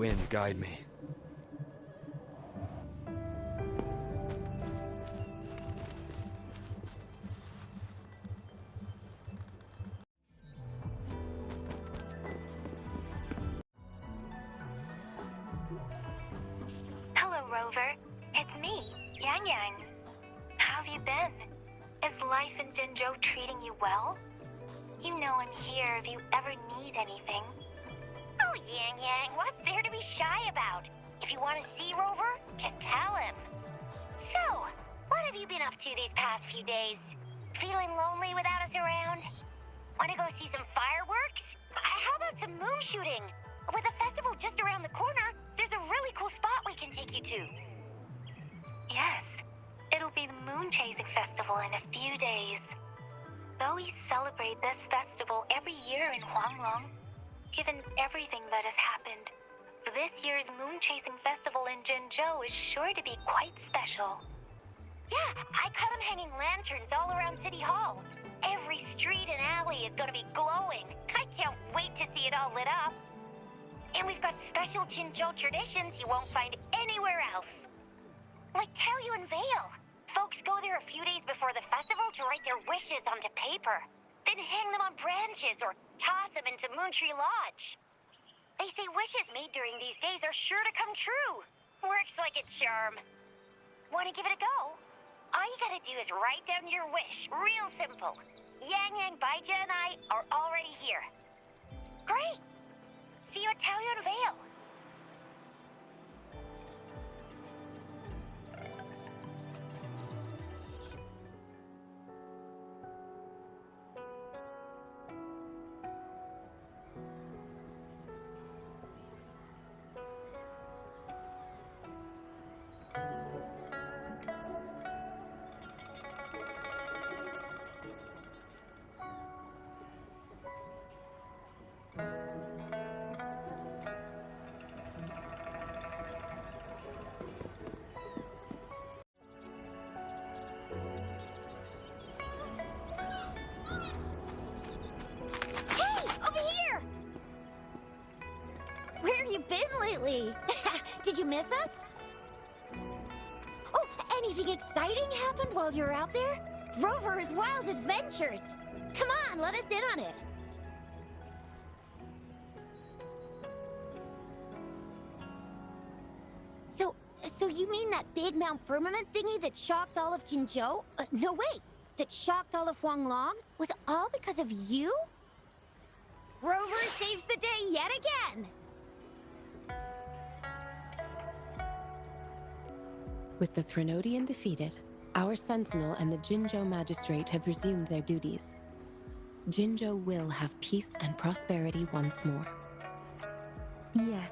Wind, guide me. Hello, Rover. It's me, Yang Yang. How have you been? Is life in Jinzhou treating you well? You know I'm here if you ever need anything. Oh, Yang Yang, what's there to be shy about? If you want to see Rover, just tell him. So, what have you been up to these past few days? Feeling lonely without us around? Want to go see some fireworks? How about some moon shooting? With the festival just around the corner, there's a really cool spot we can take you to. Yes, it'll be the Moon Chasing Festival in a few days. Though we celebrate this festival every year in Huanglong, given everything that has happened, this year's Moon Chasing Festival in Jinzhou is sure to be quite special. Yeah, I caught them hanging lanterns all around City Hall. Every street and alley is going to be glowing. I can't wait to see it all lit up. And we've got special Jinzhou traditions you won't find anywhere else. Like Taoyu and Vale. Folks go there a few days before the festival to write their wishes onto paper. Then hang them on branches or toss them into Moontree Lodge. They say wishes made during these days are sure to come true. Works like a charm. Want to give it a go? All you gotta do is write down your wish. Real simple. Yang Yang, Baija, and I are already here. Great! See you at Taoyu and Vale. Where have you been lately? Did you miss us? Oh, anything exciting happened while you were out there? Rover's Wild Adventures! Come on, let us in on it! So you mean that big Mount Firmament thingy that shocked all of Jinzhou? No, wait! That shocked all of Huanglong? Was all because of you? Rover saves the day yet again! With the Threnodian defeated, our Sentinel and the Jinzhou Magistrate have resumed their duties. Jinzhou will have peace and prosperity once more. Yes.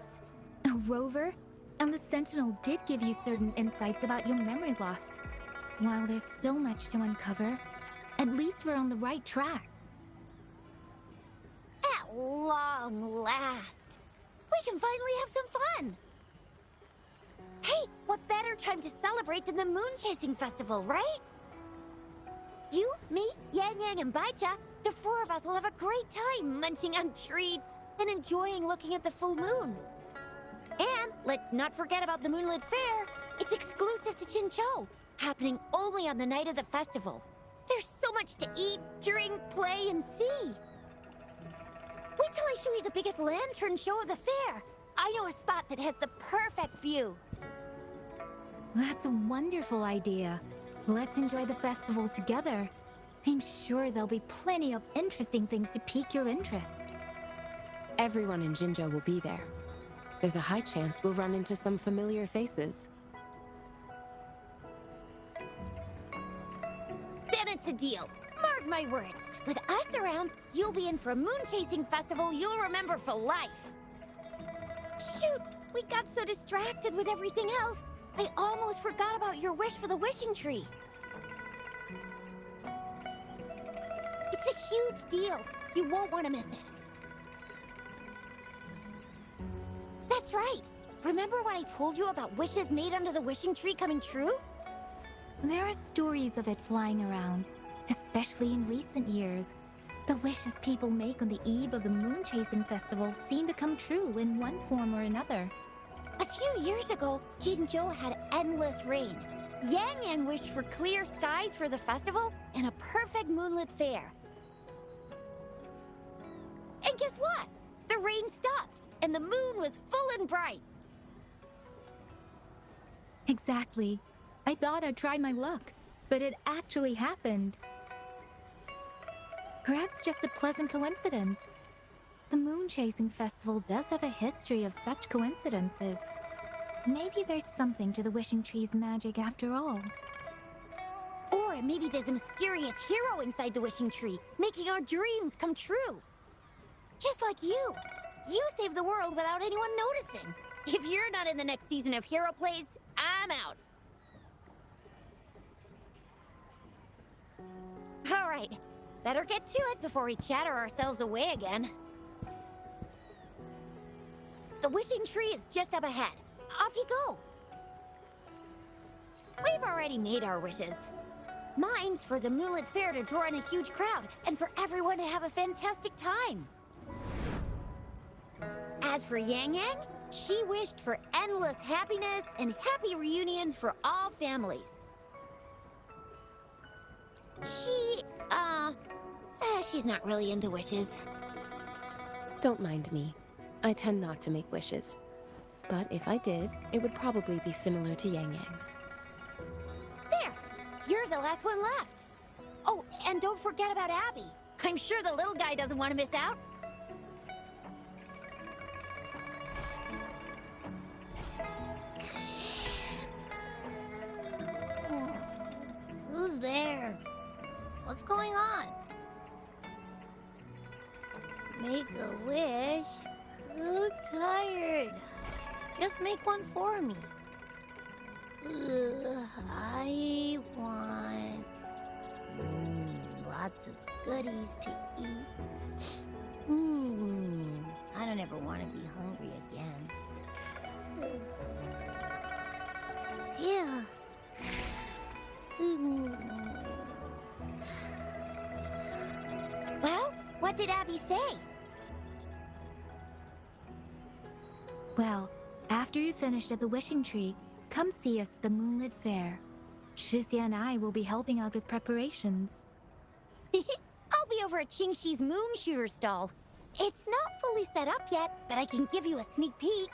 Rover, and the Sentinel did give you certain insights about your memory loss. While there's still much to uncover, at least we're on the right track. At long last, we can finally have some fun! Hey, what better time to celebrate than the Moon Chasing Festival, right? You, me, Yang Yang, and Baija, the four of us will have a great time munching on treats and enjoying looking at the full moon. And let's not forget about the Moonlit Fair. It's exclusive to Jinzhou, happening only on the night of the festival. There's so much to eat, drink, play, and see. Wait till I show you the biggest lantern show of the fair. I know a spot that has the perfect view. That's a wonderful idea. Let's enjoy the festival together. I'm sure there'll be plenty of interesting things to pique your interest. Everyone in Jinzhou will be there. There's a high chance we'll run into some familiar faces. Then it's a deal. Mark my words. With us around, you'll be in for a moon-chasing festival you'll remember for life. Shoot, we got so distracted with everything else, I almost forgot about your wish for the wishing tree. It's a huge deal. You won't want to miss it. That's right. Remember what I told you about wishes made under the wishing tree coming true? There are stories of it flying around, especially in recent years. The wishes people make on the eve of the moon chasing festival seem to come true in one form or another. A few years ago, Jinzhou had endless rain. Yang Yang wished for clear skies for the festival and a perfect moonlit fair. And guess what? The rain stopped, and the moon was full and bright. Exactly. I thought I'd try my luck, but it actually happened. Perhaps just a pleasant coincidence. The moon chasing festival does have a history of such coincidences. Maybe there's something to the wishing tree's magic after all. Or maybe there's a mysterious hero inside the wishing tree, making our dreams come true. Just like you. You saved the world without anyone noticing. If you're not in the next season of Hero Plays, I'm out. All right, better get to it before we chatter ourselves away again. The wishing tree is just up ahead. Off you go. We've already made our wishes. Mine's for the Moonlit Fair to draw in a huge crowd and for everyone to have a fantastic time. As for Yang Yang, she wished for endless happiness and happy reunions for all families. She's not really into wishes. Don't mind me. I tend not to make wishes. But if I did, it would probably be similar to Yang Yang's. There! You're the last one left. Oh, and don't forget about Abby. I'm sure the little guy doesn't want to miss out. Who's there? What's going on? Make a wish? So tired. Just make one for me. I want lots of goodies to eat. I don't ever want to be hungry again. Yeah. Well, what did Abby say? Well, after you finished at the wishing tree, come see us at the Moonlit Fair. Shixia and I will be helping out with preparations. I'll be over at Qingxi's moon shooter stall. It's not fully set up yet, but I can give you a sneak peek.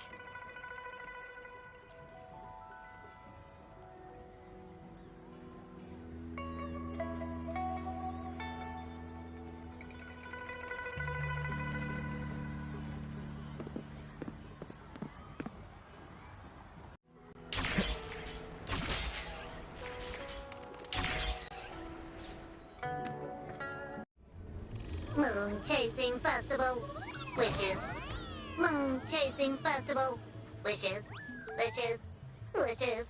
Moon Chasing Festival. Wishes. Moon Chasing Festival. Wishes. Wishes. Wishes.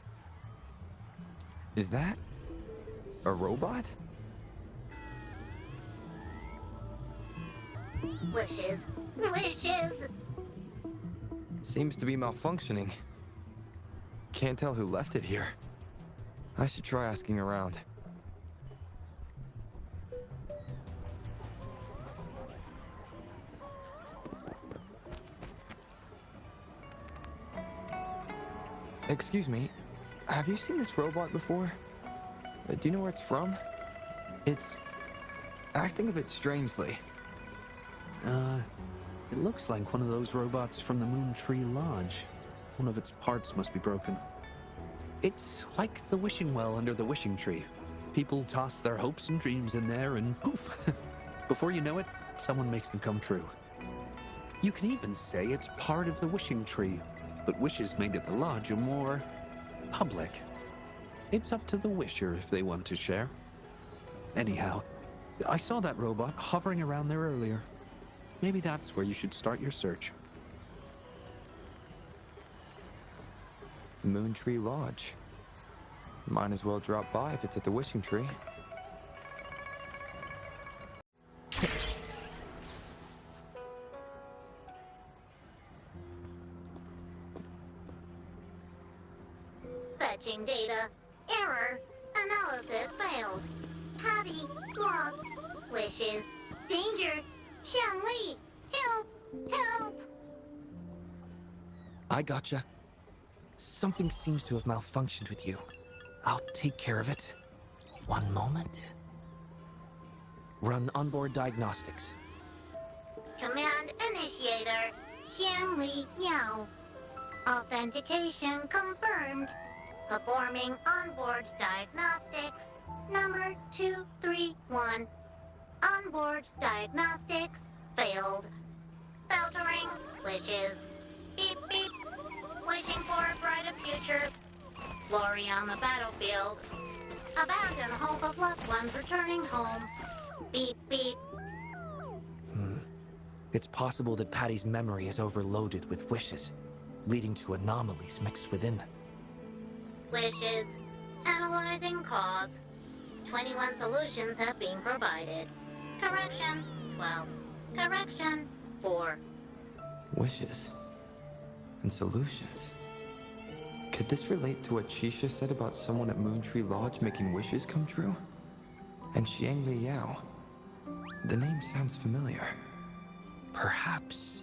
Is that a robot? Wishes. Wishes. Seems to be malfunctioning. Can't tell who left it here. I should try asking around. Excuse me, have you seen this robot before? Do you know where it's from? It's acting a bit strangely. It looks like one of those robots from the Moon Tree Lodge. One of its parts must be broken. It's like the wishing well under the wishing tree. People toss their hopes and dreams in there and poof! Before you know it, someone makes them come true. You can even say it's part of the wishing tree, but wishes made at the lodge are more public. It's up to the wisher if they want to share. Anyhow, I saw that robot hovering around there earlier. Maybe that's where you should start your search. The Moon Tree Lodge. Might as well drop by if it's at the wishing tree. Fetching data. Error. Analysis failed. Patty. Lost. Wishes. Danger! Xiangli! Help! Help! I gotcha. Something seems to have malfunctioned with you. I'll take care of it. One moment. Run onboard diagnostics. Command initiator. Xiangli Yao. Authentication confirmed. Performing onboard diagnostics. Number 231. Onboard diagnostics failed. Filtering wishes. Beep beep. Wishing for a brighter future. Glory on the battlefield. Abandon hope of loved ones returning home. Beep beep. It's possible that Patty's memory is overloaded with wishes, leading to anomalies mixed within. Wishes. Analyzing cause. 21 solutions have been provided. Correction 12. Correction 4. Wishes. And solutions. Could this relate to what Chisha said about someone at Moontree Lodge making wishes come true? And Xiangli Yao. The name sounds familiar. Perhaps.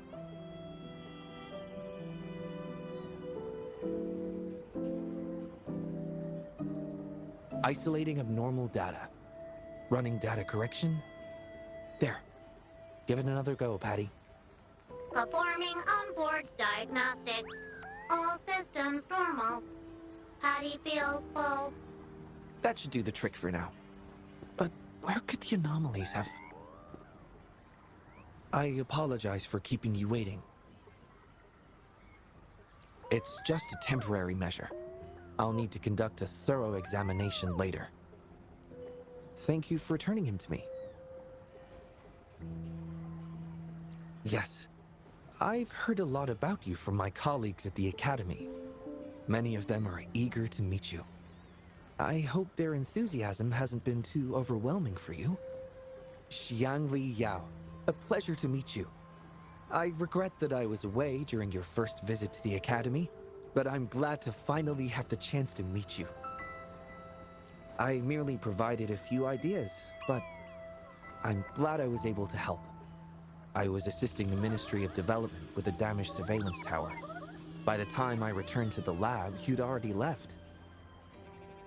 Isolating abnormal data. Running data correction. There. Give it another go, Patty. Performing onboard diagnostics. All systems normal. Patty feels full. That should do the trick for now. But where could the anomalies have... I apologize for keeping you waiting. It's just a temporary measure. I'll need to conduct a thorough examination later. Thank you for turning him to me. Yes, I've heard a lot about you from my colleagues at the Academy. Many of them are eager to meet you. I hope their enthusiasm hasn't been too overwhelming for you. Xiangli Yao, a pleasure to meet you. I regret that I was away during your first visit to the Academy, but I'm glad to finally have the chance to meet you. I merely provided a few ideas, but I'm glad I was able to help. I was assisting the Ministry of Development with a damaged surveillance tower. By the time I returned to the lab, you'd already left.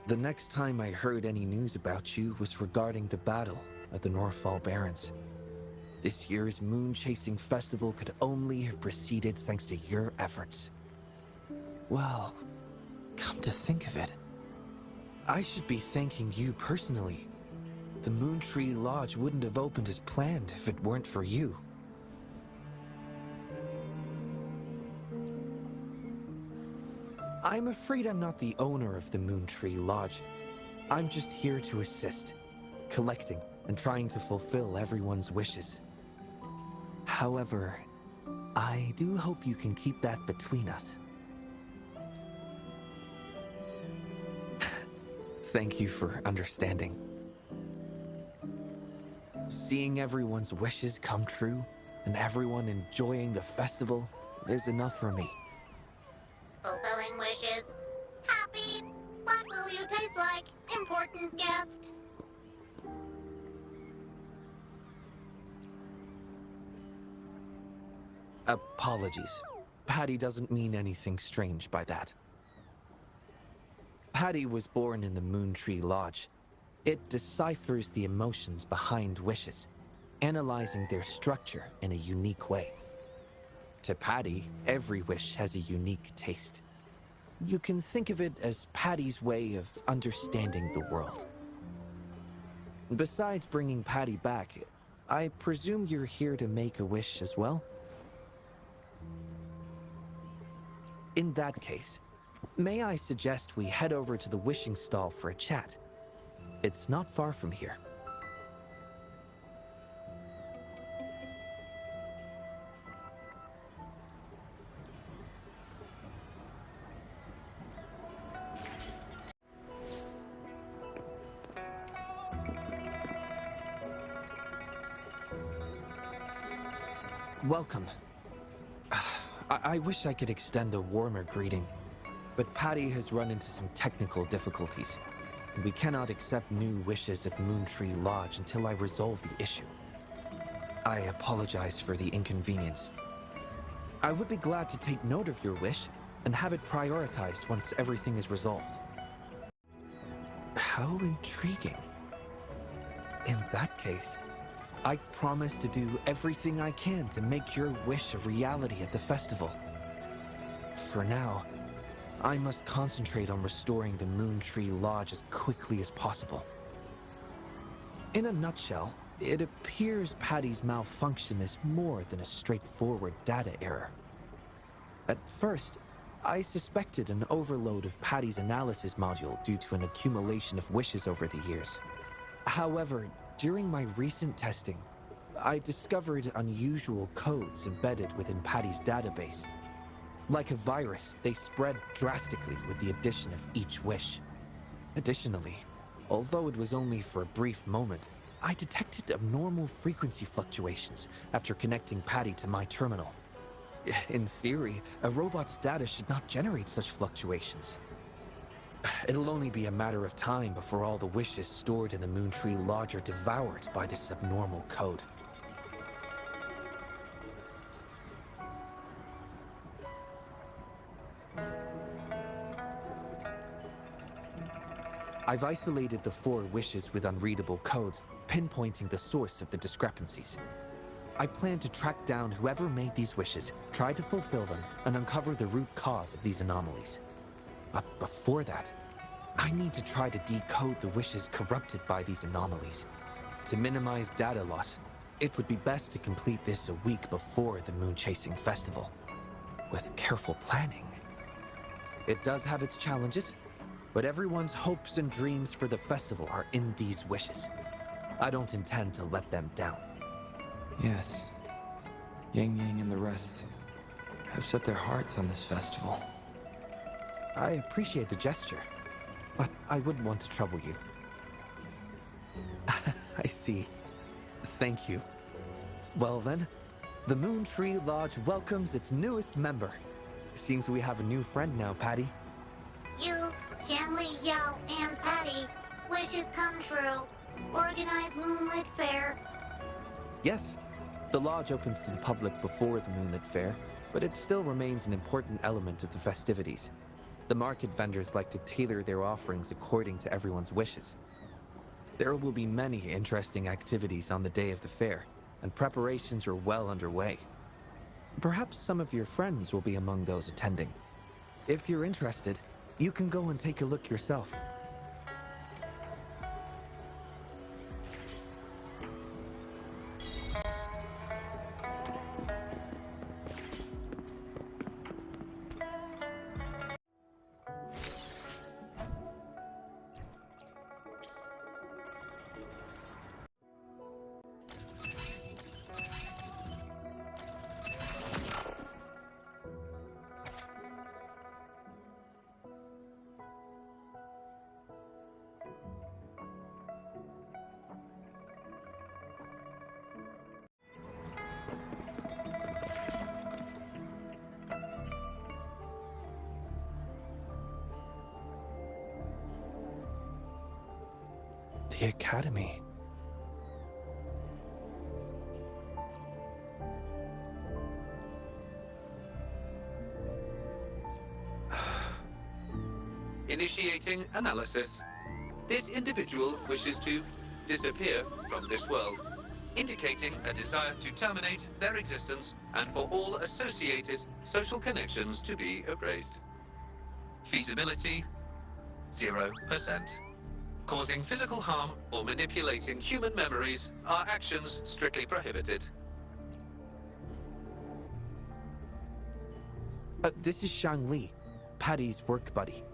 The next time I heard any news about you was regarding the battle at the Northfall Barrens. This year's moon-chasing festival could only have proceeded thanks to your efforts. Well, come to think of it, I should be thanking you personally. The Moontree Lodge wouldn't have opened as planned if it weren't for you. I'm afraid I'm not the owner of the Moontree Lodge. I'm just here to assist, collecting and trying to fulfill everyone's wishes. However, I do hope you can keep that between us. Thank you for understanding. Seeing everyone's wishes come true and everyone enjoying the festival is enough for me. Fulfilling wishes. Happy. What will you taste like? Important guest. Apologies. Patty doesn't mean anything strange by that. Patty was born in the Moontree Lodge. It deciphers the emotions behind wishes, analyzing their structure in a unique way. To Patty, every wish has a unique taste. You can think of it as Patty's way of understanding the world. Besides bringing Patty back, I presume you're here to make a wish as well? In that case, may I suggest we head over to the wishing stall for a chat? It's not far from here. Welcome. I wish I could extend a warmer greeting, but Patty has run into some technical difficulties, and we cannot accept new wishes at Moontree Lodge until I resolve the issue. I apologize for the inconvenience. I would be glad to take note of your wish and have it prioritized once everything is resolved. How intriguing. In that case, I promise to do everything I can to make your wish a reality at the festival. For now, I must concentrate on restoring the Moon Tree Lodge as quickly as possible. In a nutshell, it appears Patty's malfunction is more than a straightforward data error. At first, I suspected an overload of Patty's analysis module due to an accumulation of wishes over the years. However, during my recent testing, I discovered unusual codes embedded within Patty's database. Like a virus, they spread drastically with the addition of each wish. Additionally, although it was only for a brief moment, I detected abnormal frequency fluctuations after connecting Patty to my terminal. In theory, a robot's data should not generate such fluctuations. It'll only be a matter of time before all the wishes stored in the Moon Tree Lodge are devoured by this abnormal code. I've isolated the 4 wishes with unreadable codes, pinpointing the source of the discrepancies. I plan to track down whoever made these wishes, try to fulfill them, and uncover the root cause of these anomalies. But before that, I need to try to decode the wishes corrupted by these anomalies. To minimize data loss, it would be best to complete this a week before the Moon Chasing Festival. With careful planning. It does have its challenges, but everyone's hopes and dreams for the festival are in these wishes. I don't intend to let them down. Yes. Yang Yang and the rest have set their hearts on this festival. I appreciate the gesture, but I wouldn't want to trouble you. I see. Thank you. Well then, the Moon Tree Lodge welcomes its newest member. Seems we have a new friend now, Patty. You, Shanley, Yao, and Patty, wishes come true. Organize Moonlit Fair. Yes, the lodge opens to the public before the Moonlit Fair, but it still remains an important element of the festivities. The market vendors like to tailor their offerings according to everyone's wishes. There will be many interesting activities on the day of the fair, and preparations are well underway. Perhaps some of your friends will be among those attending. If you're interested, you can go and take a look yourself. The Academy. Initiating analysis. This individual wishes to disappear from this world, indicating a desire to terminate their existence and for all associated social connections to be erased. Feasibility, 0%. Causing physical harm or manipulating human memories are actions strictly prohibited. This is Shang Li, Patty's work buddy.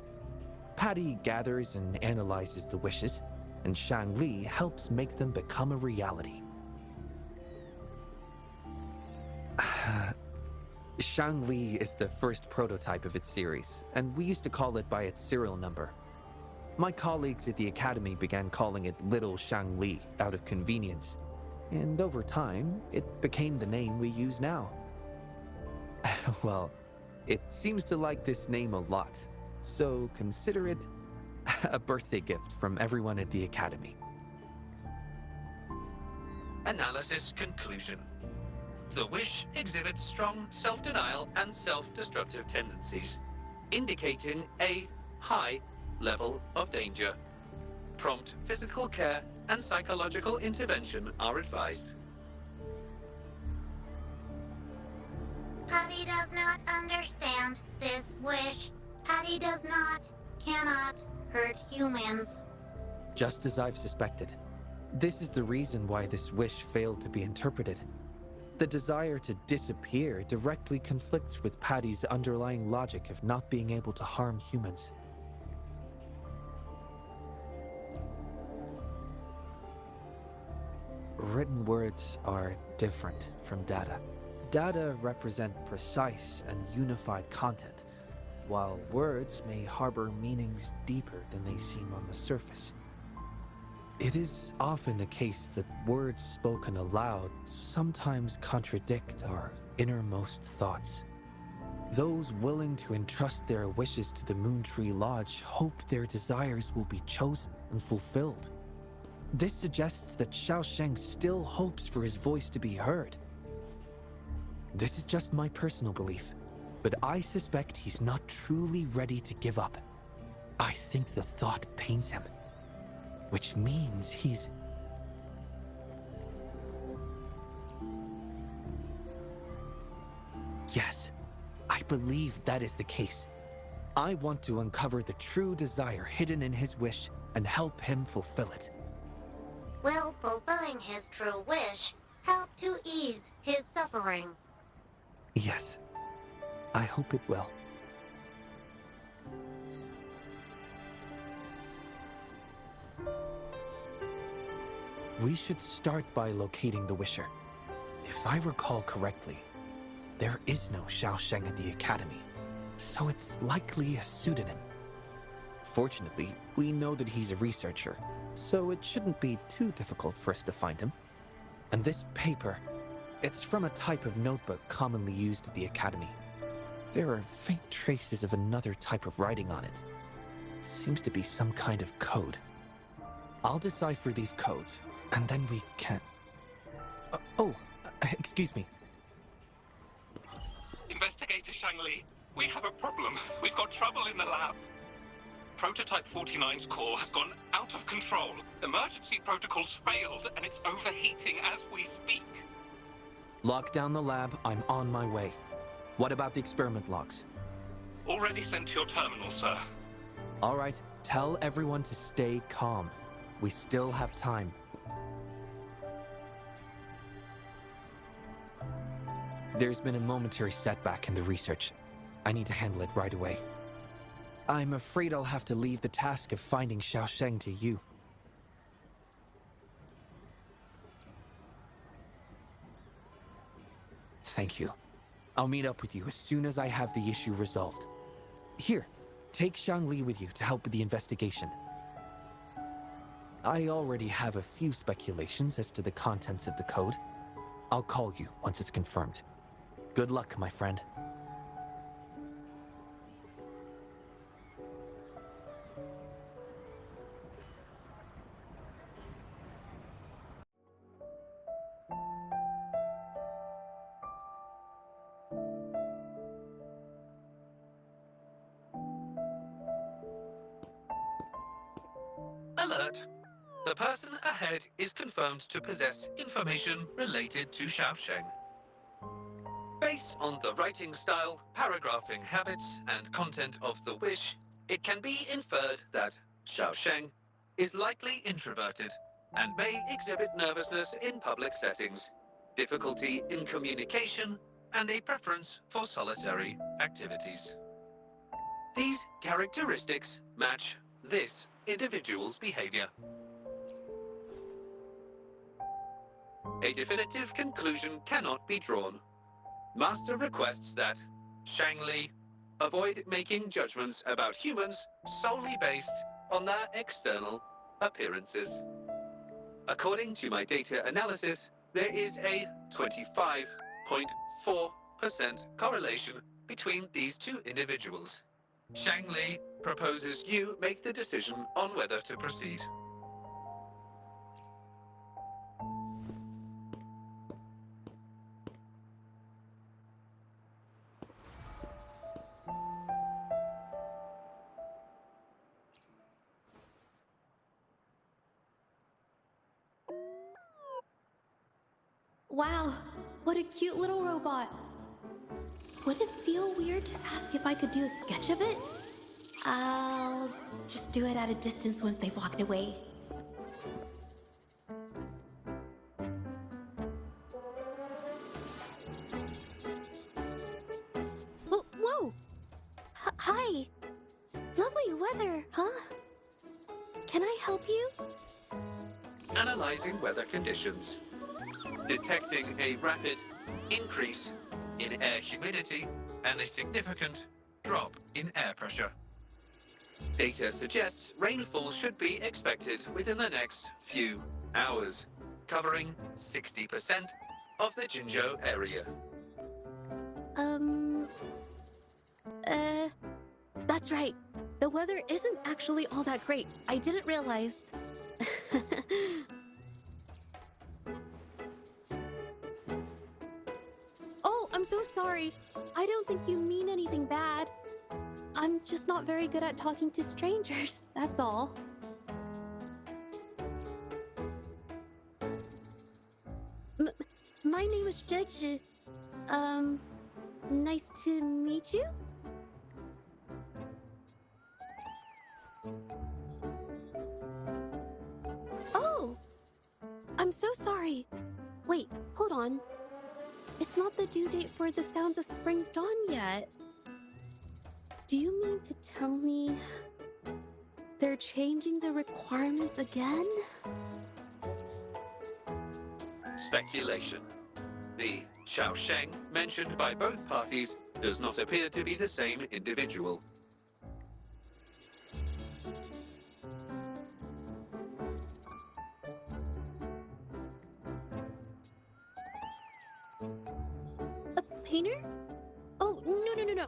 Patty gathers and analyzes the wishes, and Shang Li helps make them become a reality. Shang Li is the first prototype of its series, and we used to call it by its serial number. My colleagues at the Academy began calling it Little Shang Li out of convenience, and over time, it became the name we use now. Well, it seems to like this name a lot, so consider it a birthday gift from everyone at the Academy. Analysis conclusion. The wish exhibits strong self-denial and self-destructive tendencies, indicating a high level of danger. Prompt physical care and psychological intervention are advised. Patty does not understand this wish. Patty cannot hurt humans. Just as I've suspected. This is the reason why this wish failed to be interpreted. The desire to disappear directly conflicts with Patty's underlying logic of not being able to harm humans. Written words are different from data. Data represent precise and unified content, while words may harbor meanings deeper than they seem on the surface. It is often the case that words spoken aloud sometimes contradict our innermost thoughts. Those willing to entrust their wishes to the Moontree Lodge hope their desires will be chosen and fulfilled. This suggests that Xiaosheng still hopes for his voice to be heard. This is just my personal belief, but I suspect he's not truly ready to give up. I think the thought pains him, which means he's... Yes, I believe that is the case. I want to uncover the true desire hidden in his wish and help him fulfill it. Will fulfilling his true wish help to ease his suffering? Yes, I hope it will. We should start by locating the Wisher. If I recall correctly, there is no Xiaosheng at the Academy, so it's likely a pseudonym. Fortunately, we know that he's a researcher, so it shouldn't be too difficult for us to find him. And this paper, it's from a type of notebook commonly used at the Academy. There are faint traces of another type of writing on it. Seems to be some kind of code. I'll decipher these codes, and then we can... excuse me. Investigator Shangli, we have a problem. We've got trouble in the lab. Prototype 49's core has gone out of control. Emergency protocols failed, and it's overheating as we speak. Lock down the lab. I'm on my way. What about the experiment logs? Already sent to your terminal, sir. All right, tell everyone to stay calm. We still have time. There's been a momentary setback in the research. I need to handle it right away. I'm afraid I'll have to leave the task of finding Xiaosheng to you. Thank you. I'll meet up with you as soon as I have the issue resolved. Here, take Shangli with you to help with the investigation. I already have a few speculations as to the contents of the code. I'll call you once it's confirmed. Good luck, my friend. Alert! The person ahead is confirmed to possess information related to Xiaosheng. Based on the writing style, paragraphing habits, and content of the wish, it can be inferred that Xiaosheng is likely introverted and may exhibit nervousness in public settings, difficulty in communication, and a preference for solitary activities. These characteristics match this individual's behavior. A definitive conclusion cannot be drawn. Master requests that Shangli avoid making judgments about humans solely based on their external appearances. According to my data analysis, there is a 25.4% correlation between these two individuals. Shangli proposes you make the decision on whether to proceed. Wow, what a cute little robot. Would it feel weird to ask if I could do a sketch of it? I'll just do it at a distance once they've walked away. Whoa! Hi! Lovely weather, huh? Can I help you? Analyzing weather conditions. Detecting a rapid increase in air humidity and a significant drop in air pressure. Data suggests rainfall should be expected within the next few hours, covering 60% of the Jinzhou area. That's right. The weather isn't actually all that great. I didn't realize. Oh, I'm so sorry. I don't think you mean anything bad. I'm just not very good at talking to strangers, that's all. My name is Judge. Nice to meet you? Oh! I'm so sorry. Wait, hold on. It's not the due date for the Sounds of Spring's Dawn yet. Do you mean to tell me they're changing the requirements again? Speculation. The Xiaosheng mentioned by both parties does not appear to be the same individual. A painter? Oh, no.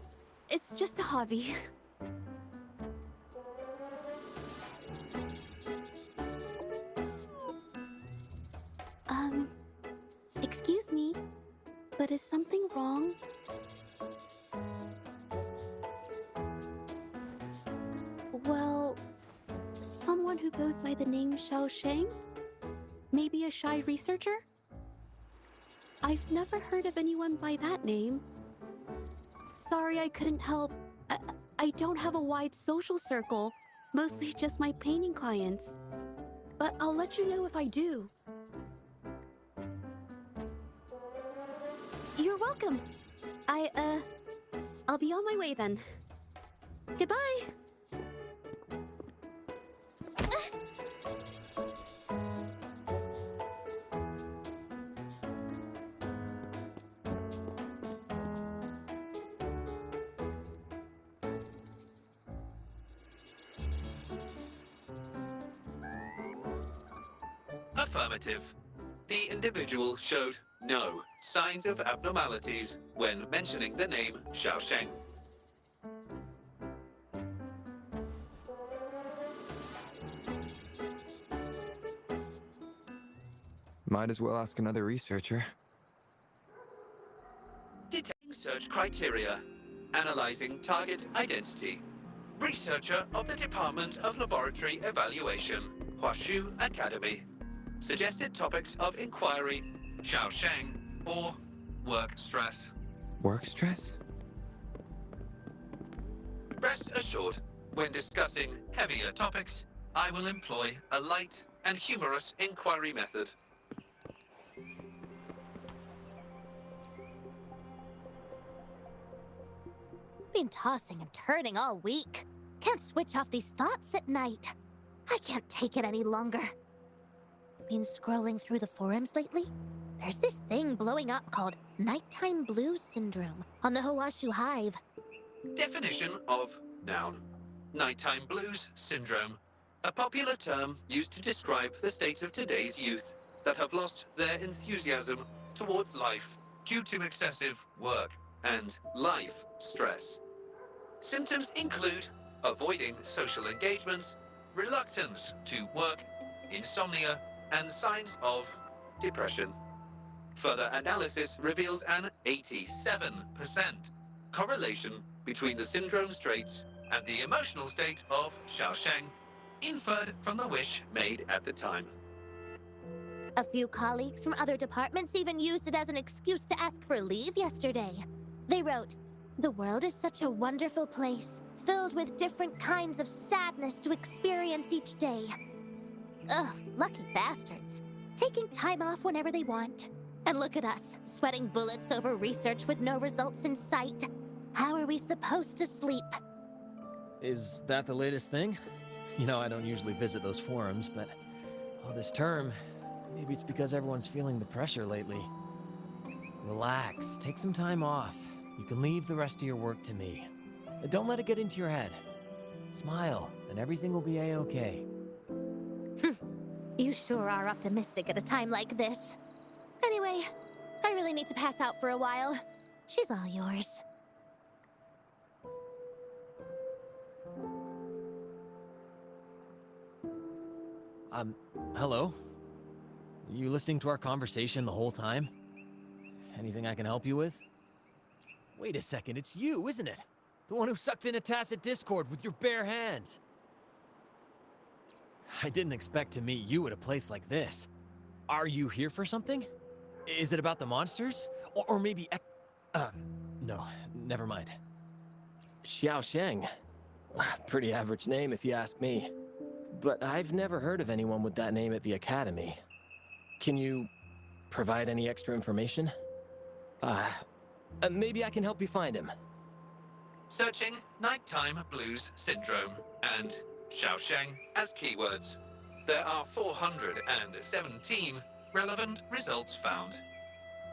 It's just a hobby. Excuse me, but is something wrong? Well, someone who goes by the name Xiaosheng? Maybe a shy researcher? I've never heard of anyone by that name. Sorry I couldn't help. I don't have a wide social circle, mostly just my painting clients. But I'll let you know if I do. You're welcome. I'll be on my way then. Goodbye. Affirmative. The individual showed no signs of abnormalities when mentioning the name Xiaosheng. Might as well ask another researcher. Detecting search criteria. Analyzing target identity. Researcher of the Department of Laboratory Evaluation, Huashu Academy. Suggested topics of inquiry, Xiaosheng, or work stress. Work stress? Rest assured, when discussing heavier topics, I will employ a light and humorous inquiry method. Been tossing and turning all week. Can't switch off these thoughts at night. I can't take it any longer. Been scrolling through the forums lately? There's this thing blowing up called Nighttime Blues Syndrome on the Hawashu Hive. Definition of noun. Nighttime blues syndrome. A popular term used to describe the state of today's youth that have lost their enthusiasm towards life due to excessive work and life stress. Symptoms include avoiding social engagements, reluctance to work, insomnia, and signs of depression. Further analysis reveals an 87% correlation between the syndrome's traits and the emotional state of Xiaosheng, inferred from the wish made at the time. A few colleagues from other departments even used it as an excuse to ask for leave yesterday. They wrote, "The world is such a wonderful place, filled with different kinds of sadness to experience each day." Ugh, lucky bastards. Taking time off whenever they want. And look at us, sweating bullets over research with no results in sight. How are we supposed to sleep? Is that the latest thing? You know, I don't usually visit those forums, but this term, maybe it's because everyone's feeling the pressure lately. Relax, take some time off. You can leave the rest of your work to me. And don't let it get into your head. Smile, and everything will be a-okay. You sure are optimistic at a time like this. Anyway, I really need to pass out for a while. She's all yours. Hello? You listening to our conversation the whole time? Anything I can help you with? Wait a second, it's you, isn't it? The one who sucked in a tacit discord with your bare hands. I didn't expect to meet you at a place like this. Are you here for something? Is it about the monsters? Or maybe no, never mind. Xiao Sheng. Pretty average name if you ask me. But I've never heard of anyone with that name at the Academy. Can you provide any extra information? Maybe I can help you find him. Searching Nighttime Blues Syndrome and Xiaosheng as keywords. There are 417 relevant results found.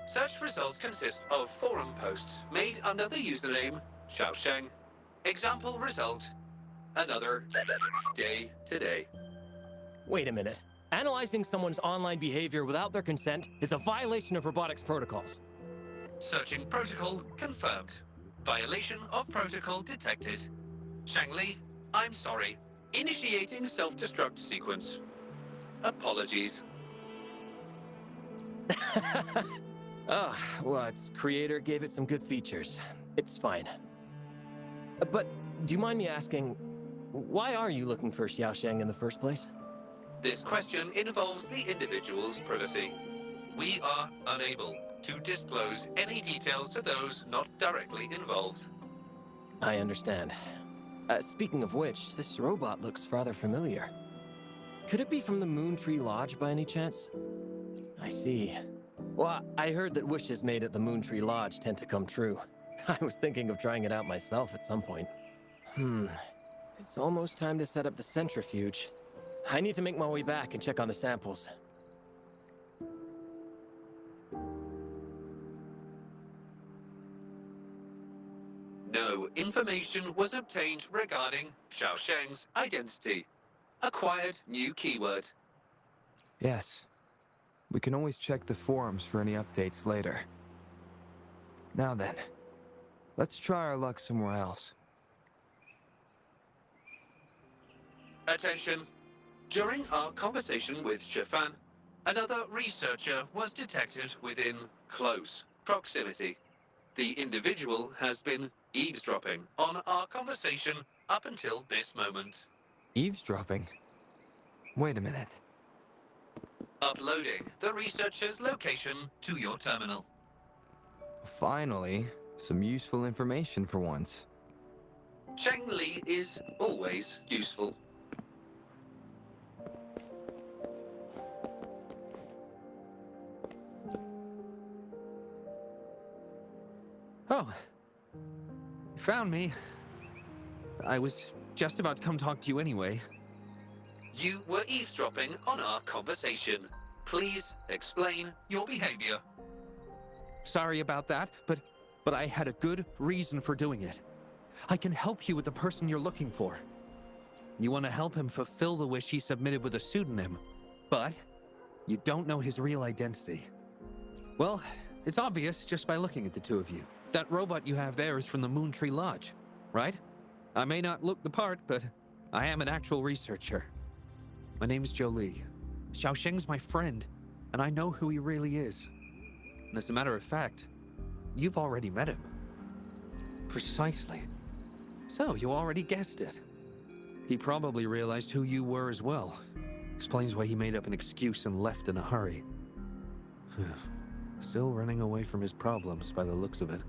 Such results consist of forum posts made under the username Xiaosheng. Example result: another day today. Wait a minute. Analyzing someone's online behavior without their consent is a violation of robotics protocols. Searching protocol confirmed. Violation of protocol detected. Shangli, I'm sorry. Initiating self-destruct sequence. Apologies. Well, its creator gave it some good features. It's fine. But do you mind me asking, why are you looking for Xiaosheng in the first place? This question involves the individual's privacy. We are unable to disclose any details to those not directly involved. I understand. Speaking of which, this robot looks rather familiar. Could it be from the Moontree Lodge by any chance? I see. Well, I heard that wishes made at the Moontree Lodge tend to come true. I was thinking of trying it out myself at some point. It's almost time to set up the centrifuge. I need to make my way back and check on the samples. No information was obtained regarding Xiaosheng's identity. Acquired new keyword. Yes. We can always check the forums for any updates later. Now then, let's try our luck somewhere else. Attention. During our conversation with Shifan, another researcher was detected within close proximity. The individual has been eavesdropping on our conversation up until this moment. Eavesdropping? Wait a minute. Uploading the researcher's location to your terminal. Finally, some useful information for once. Cheng Li is always useful. Oh, you found me. I was just about to come talk to you anyway. You were eavesdropping on our conversation. Please explain your behavior. Sorry about that, but I had a good reason for doing it. I can help you with the person you're looking for. You want to help him fulfill the wish he submitted with a pseudonym, but you don't know his real identity. Well, it's obvious just by looking at the two of you. That robot you have there is from the Moontree Lodge, right? I may not look the part, but I am an actual researcher. My name's Jolie. Xiaosheng's my friend, and I know who he really is. And as a matter of fact, you've already met him. Precisely. So, you already guessed it. He probably realized who you were as well. Explains why he made up an excuse and left in a hurry. Still running away from his problems by the looks of it.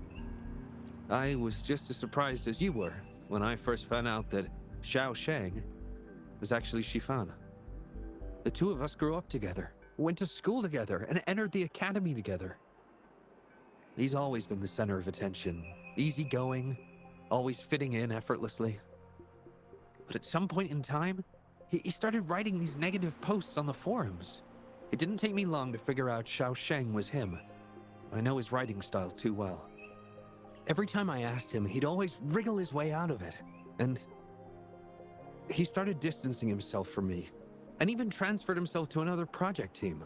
I was just as surprised as you were when I first found out that Xiao Sheng was actually Shifan. The two of us grew up together, went to school together, and entered the academy together. He's always been the center of attention, easygoing, always fitting in effortlessly. But at some point in time, he started writing these negative posts on the forums. It didn't take me long to figure out Xiao Sheng was him. I know his writing style too well. Every time I asked him, he'd always wriggle his way out of it. And he started distancing himself from me, and even transferred himself to another project team.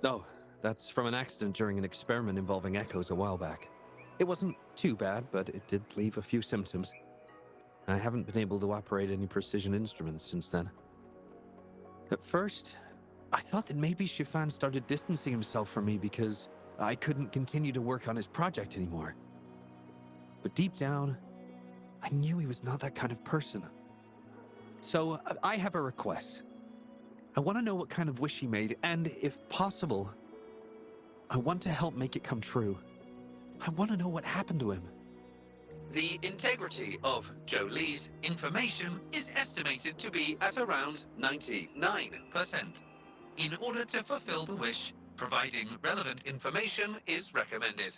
Oh, that's from an accident during an experiment involving echoes a while back. It wasn't too bad, but it did leave a few symptoms. I haven't been able to operate any precision instruments since then. At first, I thought that maybe Shifan started distancing himself from me because I couldn't continue to work on his project anymore. But deep down, I knew he was not that kind of person. So I have a request. I want to know what kind of wish he made, and if possible, I want to help make it come true. I want to know what happened to him. The integrity of Zhou Li's information is estimated to be at around 99%. In order to fulfill the wish, providing relevant information is recommended.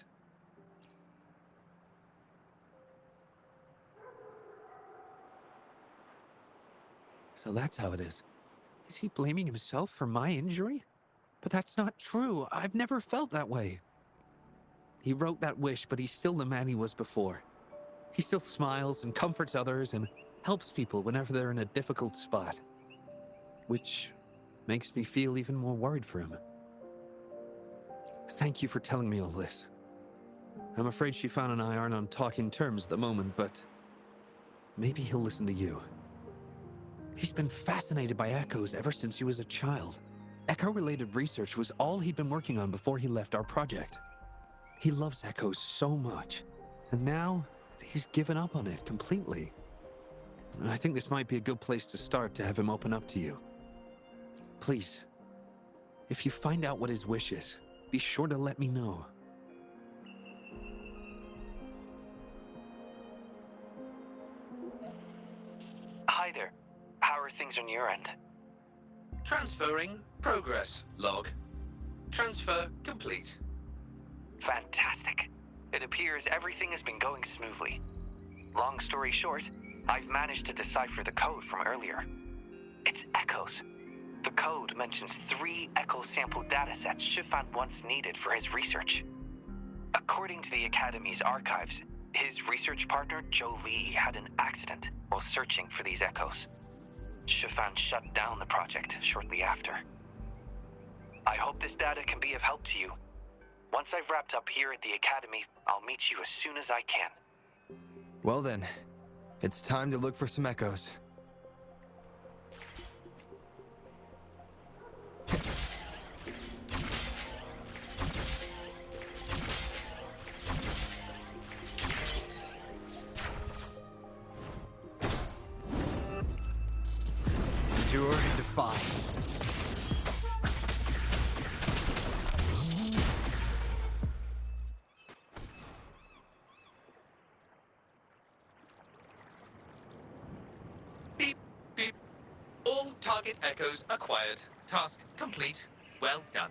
So that's how it is. Is he blaming himself for my injury? But that's not true. I've never felt that way. He wrote that wish, but he's still the man he was before. He still smiles and comforts others and helps people whenever they're in a difficult spot. Which makes me feel even more worried for him. Thank you for telling me all this. I'm afraid Shifan and I aren't on talking terms at the moment, but maybe he'll listen to you. He's been fascinated by echoes ever since he was a child. Echo-related research was all he'd been working on before he left our project. He loves echoes so much, and now he's given up on it completely. I think this might be a good place to start to have him open up to you. Please, if you find out what his wish is, be sure to let me know. Hi there. How are things on your end? Transferring progress log. Transfer complete. Fantastic. It appears everything has been going smoothly. Long story short, I've managed to decipher the code from earlier. It's echoes. The code mentions 3 echo sample datasets Shifan once needed for his research. According to the Academy's archives, his research partner, Zhou Li, had an accident while searching for these echoes. Shifan shut down the project shortly after. I hope this data can be of help to you. Once I've wrapped up here at the Academy, I'll meet you as soon as I can. Well then, it's time to look for some echoes. Endure and defy. Beep, beep. All target echoes acquired. Task complete. Well done.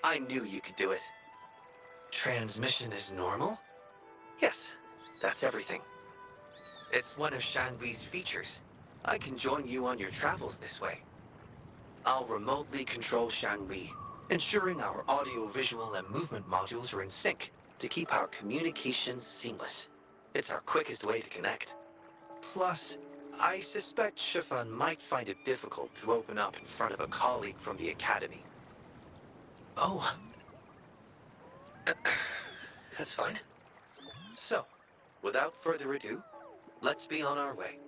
I knew you could do it. Transmission is normal? Yes, that's everything. It's one of Shanwei's features. I can join you on your travels this way. I'll remotely control Shanwei, ensuring our audio-visual and movement modules are in sync to keep our communications seamless. It's our quickest way to connect. Plus, I suspect Shifan might find it difficult to open up in front of a colleague from the Academy. Oh. That's fine. So, without further ado, let's be on our way.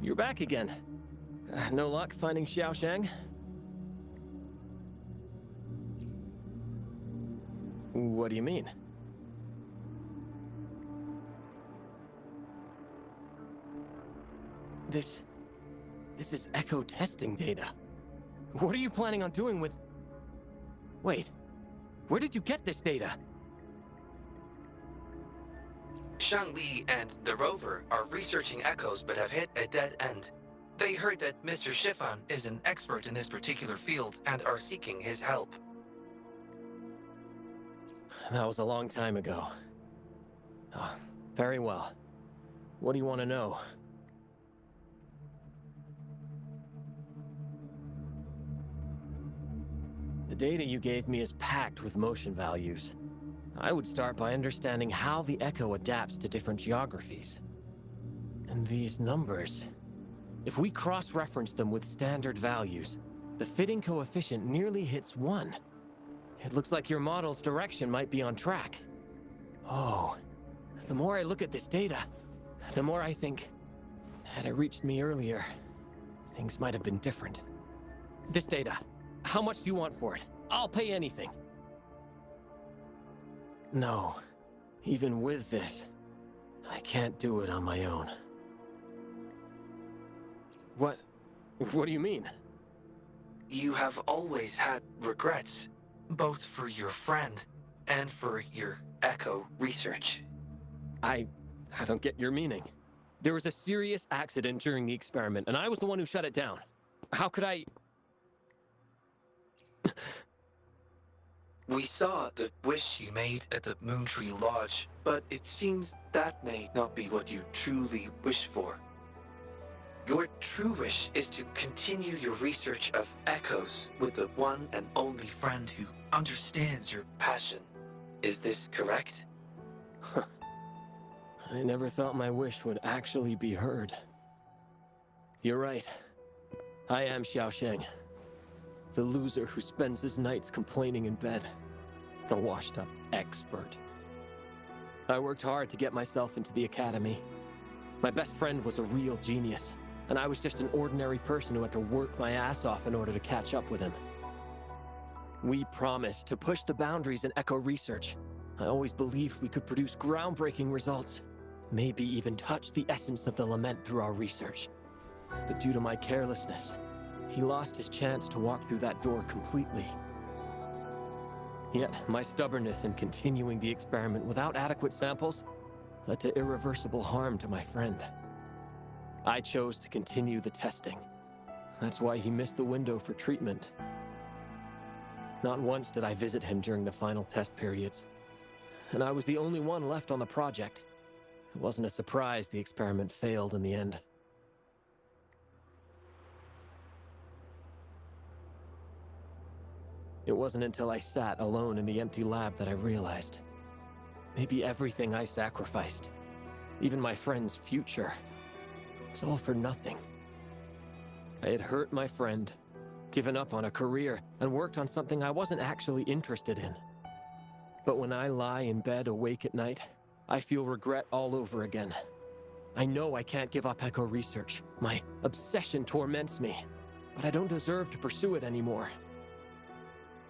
you're back again. No luck finding Xiaoshang? What do you mean? This is echo testing data. What are you planning on doing with... Wait, where did you get this data? Shang Li and the rover are researching echoes but have hit a dead end. They heard that Mr. Shifan is an expert in this particular field and are seeking his help. That was a long time ago. Oh, very well. What do you want to know? The data you gave me is packed with motion values. I would start by understanding how the echo adapts to different geographies. And these numbers... If we cross-reference them with standard values, the fitting coefficient nearly hits 1. It looks like your model's direction might be on track. Oh, the more I look at this data, the more I think, had it reached me earlier, things might have been different. This data, how much do you want for it? I'll pay anything. No, even with this, I can't do it on my own. What do you mean? You have always had regrets, both for your friend and for your echo research. I don't get your meaning. There was a serious accident during the experiment, and I was the one who shut it down. How could I... We saw the wish you made at the Moontree Lodge, but it seems that may not be what you truly wish for. Your true wish is to continue your research of echoes with the one and only friend who understands your passion. Is this correct? I never thought my wish would actually be heard. You're right. I am Xiaosheng. The loser who spends his nights complaining in bed. A washed-up expert. I worked hard to get myself into the academy. My best friend was a real genius, and I was just an ordinary person who had to work my ass off in order to catch up with him. We promised to push the boundaries in echo research. I always believed we could produce groundbreaking results, maybe even touch the essence of the lament through our research. But due to my carelessness, he lost his chance to walk through that door completely. Yet, my stubbornness in continuing the experiment without adequate samples led to irreversible harm to my friend. I chose to continue the testing. That's why he missed the window for treatment. Not once did I visit him during the final test periods. And I was the only one left on the project. It wasn't a surprise the experiment failed in the end. It wasn't until I sat alone in the empty lab that I realized. Maybe everything I sacrificed, even my friend's future, was all for nothing. I had hurt my friend, given up on a career, and worked on something I wasn't actually interested in. But when I lie in bed awake at night, I feel regret all over again. I know I can't give up echo research. My obsession torments me, but I don't deserve to pursue it anymore.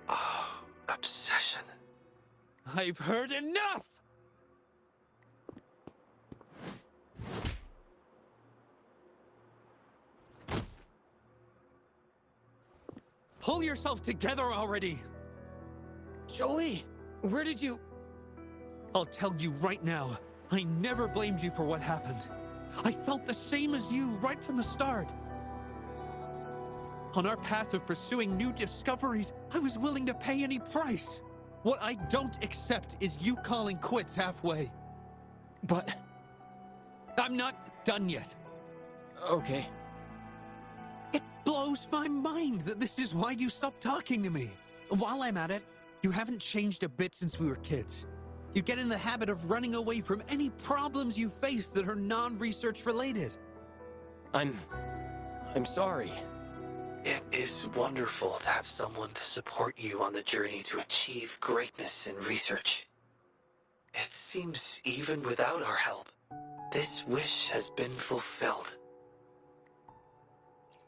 Oh, obsession. I've heard enough! Pull yourself together already! Jolie, where did you... I'll tell you right now, I never blamed you for what happened. I felt the same as you right from the start. On our path of pursuing new discoveries, I was willing to pay any price. What I don't accept is you calling quits halfway. But... I'm not done yet. Okay. It blows my mind that this is why you stopped talking to me. While I'm at it, you haven't changed a bit since we were kids. You get in the habit of running away from any problems you face that are non-research related. I'm sorry. It is wonderful to have someone to support you on the journey to achieve greatness in research. It seems even without our help, this wish has been fulfilled.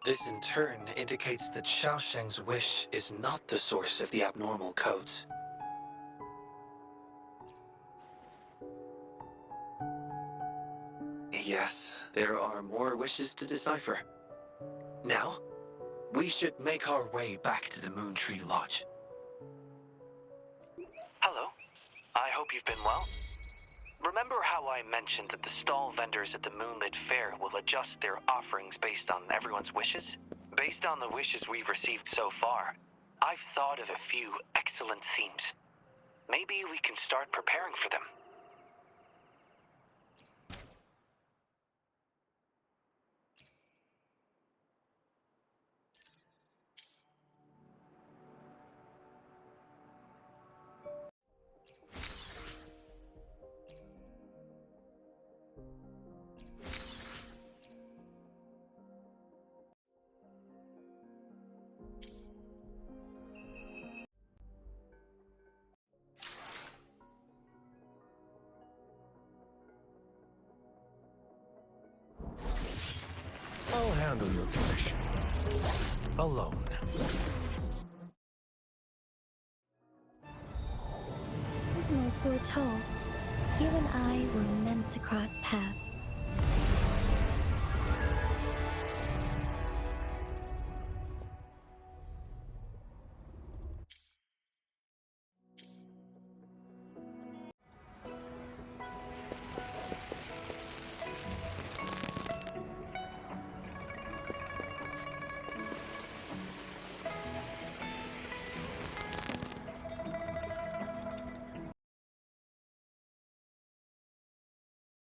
This in turn indicates that Xiaosheng's wish is not the source of the abnormal codes. Yes, there are more wishes to decipher. Now, we should make our way back to the Moon Tree Lodge. Hello. I hope you've been well. Remember how I mentioned that the stall vendors at the Moonlit Fair will adjust their offerings based on everyone's wishes? Based on the wishes we've received so far, I've thought of a few excellent themes. Maybe we can start preparing for them. I'll handle your commission. Alone. Sentinel foretold, you and I were meant to cross paths.